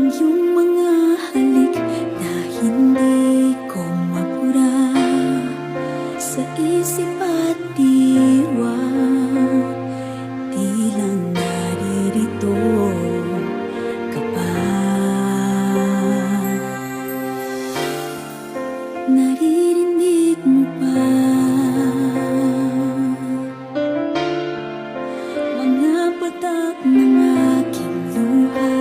ang iyong mga halik na hindi ko mapura sa isip at diwa. Tila naririto ka pa. Naririnig mo pa mga patak ng aking luha.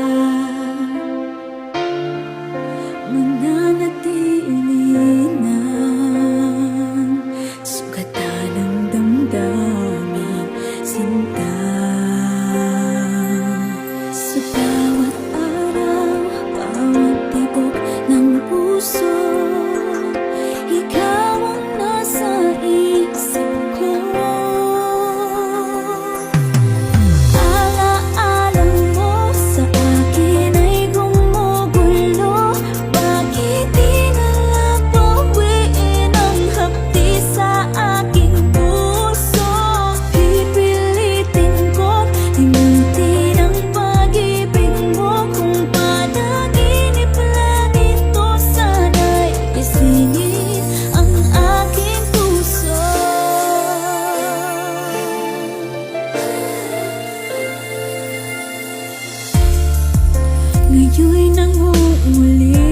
Mananatili ng sugatan ng damdaming sinta. Sa bawat araw, bawat tibok ng puso, ikaw ang nasa isip ko. Alaala mo sa akin ay gumugulo. Bakit di na lang bawiin ang hapdi sa aking puso? Pipilitin ko't limutin ang pag-ibig mo. Kung panaginip lang ito, sana'y gisingin ang aking puso. Ngayon'y nangunguli